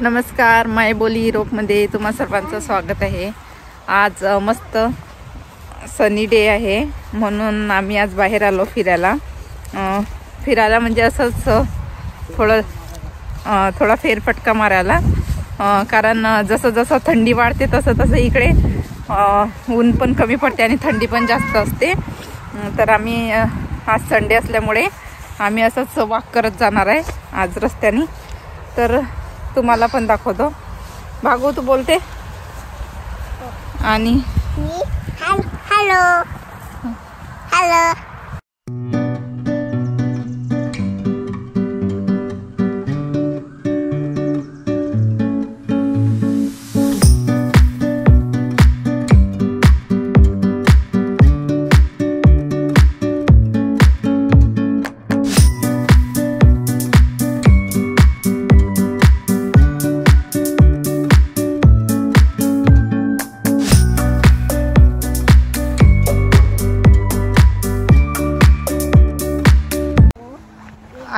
नमस्कार, मायबोली युरोपमध्ये तुम्हा सर्वांचं स्वागत आहे। आज मस्त सनी डे आहे म्हणून आम्ही आज बाहेर आलो फिरायला म्हणजे असंच थोडा फेरफटका मारायला। कारण जसं जसं थंडी वाढते तसं तसं इकडे ऊन पण कमी पडते आणि थंडी पण जास्त असते। तर आम्ही आज संडे असल्यामुळे आम्ही असंच वॉक करत जाणार आहे आज रस्त्याने। तर तुम्हाला पण दाखवतो। भागू तू बोलते आणि हॅलो हॅलो।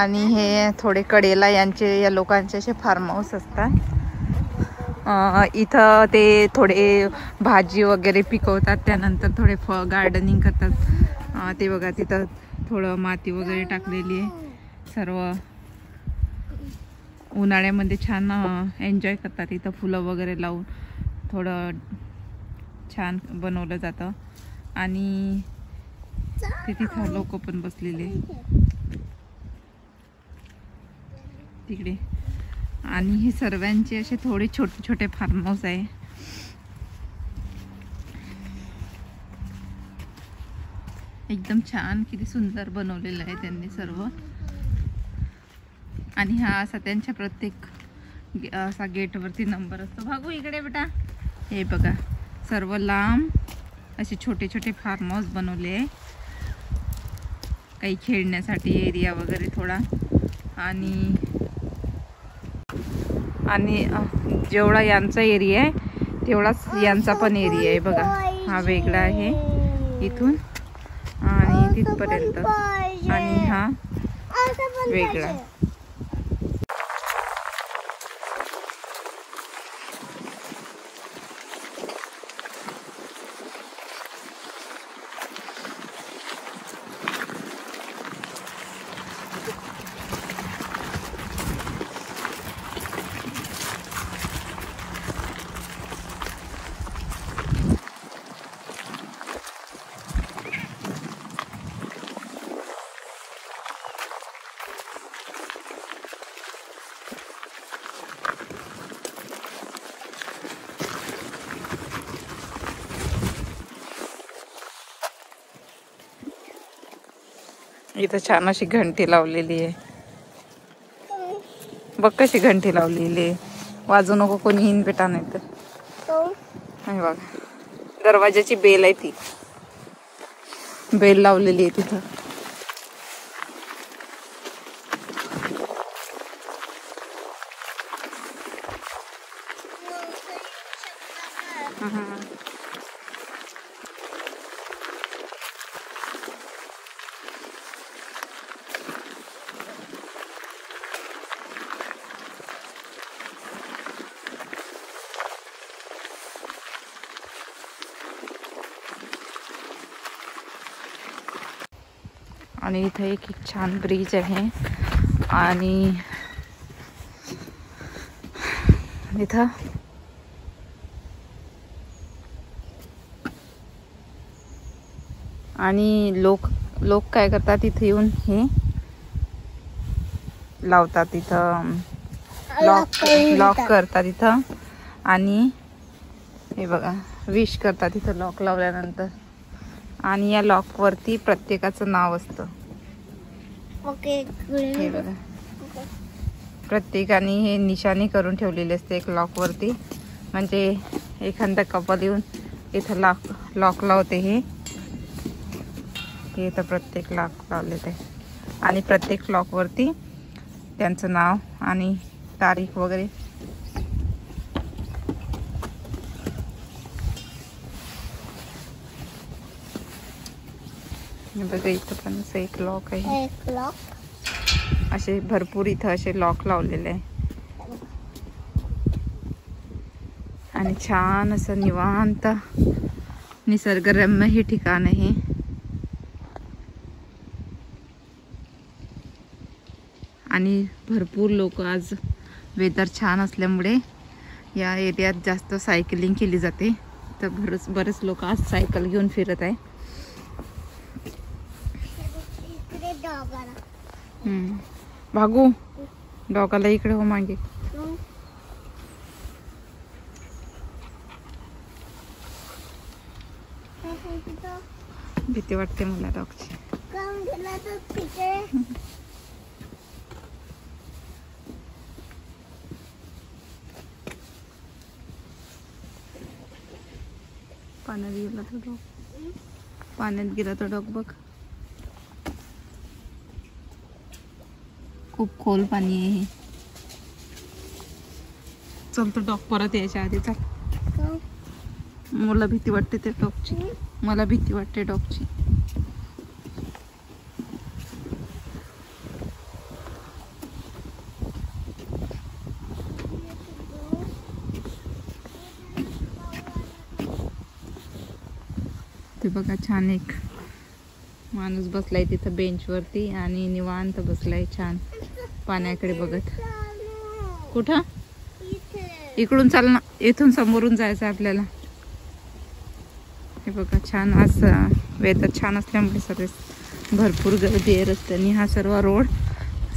आणि हे थोडे कडेला या लोकांचे असे फार्म हाऊस असतात। इथं ते थोडे भाजी वगैरे पिकवतात, त्यानंतर थोडे गार्डनिंग करतात। ते बघा तिथं थोडं माती वगैरे टाकलेली आहे। सर्व उन्हाळ्यामध्ये छान एन्जॉय करतात। इथं फुलं वगैरे लावून थोडं छान बनवलं जातं आणि तिथं लोक पण बसलेले तिकडे। आणि हे सर्वांचे असे थोडे छोटे छोटे फार्म हाऊस आहे। एकदम छान किती सुंदर बनवलेलं आहे त्यांनी सर्व। आणि हा असा त्यांच्या प्रत्येक असा गेटवरती नंबर असतो। भागू इकडे बेटा, हे बघा सर्व लांब असे छोटे छोटे फार्म हाऊस बनवले आहे। काही खेळण्यासाठी एरिया वगैरे थोडा आणि जेवढा यांचा एरिया आहे तेवढाच यांचा पण एरिया आहे। बघा हा वेगळा आहे इथून आणि तिथपर्यंत, आणि हा वेगळा। इथं छान अशी घंटी लावलेली आहे। बघ कशी घंटी लावलेली आहे, वाजू नको कोणी हिन बेटा नाही तर। बघा दरवाजाची बेल आहे, ती बेल लावलेली आहे तिथं। आणि इथे एक छान ब्रिज आहे आणि इथं आणि लोक काय करतात, इथे येऊन हे लावतात, इथं लॉक करतात इथं। आणि हे बघा विश करतात इथं लॉक लावल्यानंतर, आणि या लॉक वरती प्रत्येकाचं नाव असतं। हे बघा प्रत्येकाने हे निशाणी करून ठेवलेली असते एक लॉक वरती, म्हणजे एखादा कपल येऊन इथं लॉक लावते। हे इथं प्रत्येक लॉक लावलेलं आहे आणि प्रत्येक लॉक वरती त्यांचं नाव आणि तारीख वगैरे। बघा इथं पण असं एक लॉक आहे, एक लॉक असे भरपूर इथं असे लॉक लावलेले आहे। आणि छान असं निवांत निसर्गरम्य हे ठिकाण आहे. आणि भरपूर लोक आज वेदर छान असल्यामुळे या एरियात जास्त सायकलिंग केली जाते. तर बरेच लोक आज सायकल घेऊन फिरत आहे. भागू डॉगाला इकडे हो मागे. भीती वाटते मला डॉगची. पाण्यात गेला तो डॉग. पाण्यात गेला तो डॉग बघ. खूप खोल पाणी आहे हे. चल तो डॉग परत यायच्या आधी चल. मला भीती वाटते त्या डॉगची. मला भीती वाटते डॉगची. ते बघा छान एक माणूस बसलाय तिथं बेंच वरती आणि निवांत बसलाय छान पाण्याकडे बघत. कुठं? इकडून चाल ना. इथून समोरून जायचं आपल्याला. हे बघा छान आज वेदर छान असल्यामुळे सगळे भरपूर गर्दी आहे रस्त्याने. हा सर्व रोड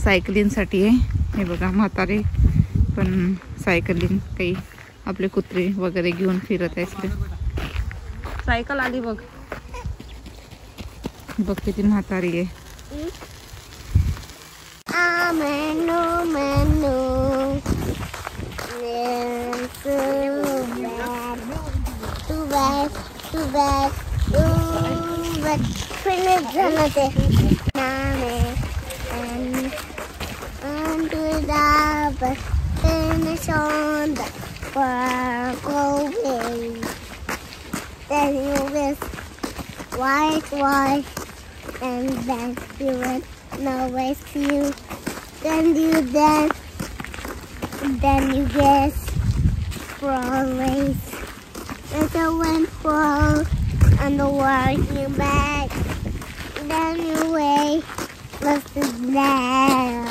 सायकलिंगसाठी आहे. हे बघा म्हातारे पण सायकलिंग, काही आपले कुत्रे वगैरे घेऊन फिरत आहे. सायकल आली बघ. बघ किती म्हातारी आहे. Then you will white, and then you will always you. Then you guess always. And the wind fall and the walking back. Then you wait, what's there?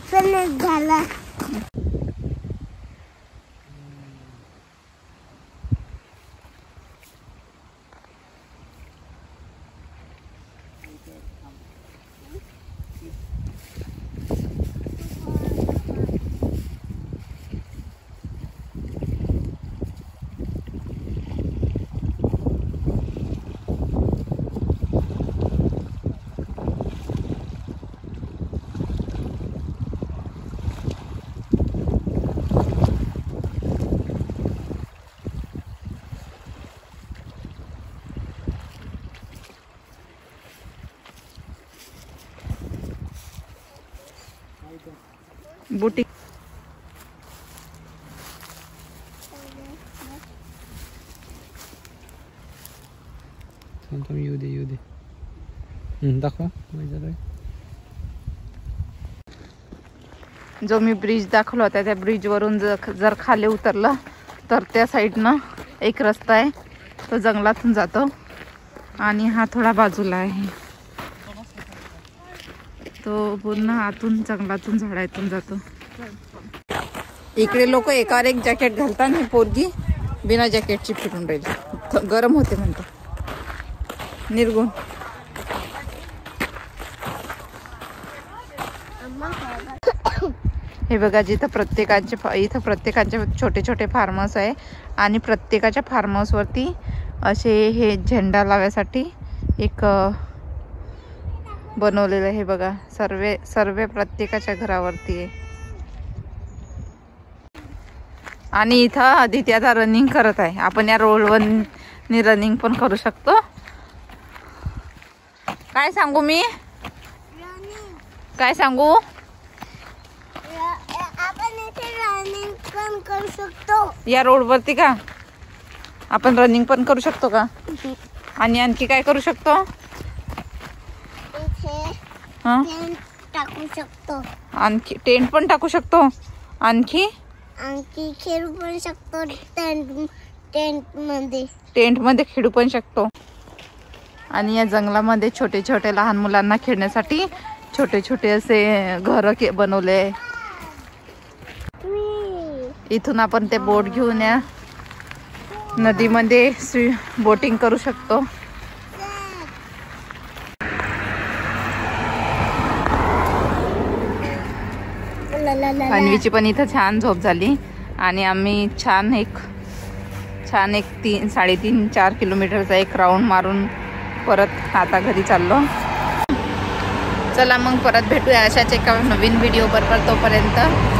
Finish gala. बोटी येऊ दे. दाखवा. जो मी ब्रिज दाखवला होता त्या ब्रिज वरून जर खाली उतरलं तर त्या साईडनं एक रस्ता आहे. तो जंगलातून जातो आणि हा थोडा बाजूला आहे. तो पूर्ण आतून जंगलातून झाडातून जातो. इकडे लोक एकावर एक जॅकेट घालतात. ही पोरगी बिना जॅकेटची फिरून राहिली. गरम होते म्हणतो. निर्गुण. हे बघा जिथं प्रत्येकाचे छोटे छोटे फार्म हाऊस आहे आणि प्रत्येकाच्या फार्म हाऊस वरती असे हे झेंडा लावायसाठी एक बनवलेलं आहे. बघा सर्वे प्रत्येकाच्या घरावरती आहे. आणि इथं आदिती आता रनिंग करत आहे. आपण या रोडवर रनिंग पण करू शकतो. काय सांगू मी? काय सांगू? आपण इथे रनिंग पण करू शकतो. या रोडवरती का आपण रनिंग पण करू शकतो का? आणि आणखी काय करू शकतो? टेंट टाकू शकतो. आणखी टेंट पण टाकू शकतो. आणखी आणखी खेळू पण शकतो टेंट मध्ये खेळू पण शकतो. आणि या जंगलामध्ये छोटे छोटे लहान मुलांना खेळण्यासाठी छोटे छोटे असे घर बनवले. इथून आपण ते बोट घेऊन या नदीमध्ये बोटिंग करू शकतो. अन्वीची पण इथं छान झोप झाली आणि आम्ही छान एक 3-3.5-4 किलोमीटरचा एक राऊंड मारून परत आता घरी चाललो. चला मग परत भेटूया अशाच एका नवीन व्हिडिओ बरोबर. तोपर्यंत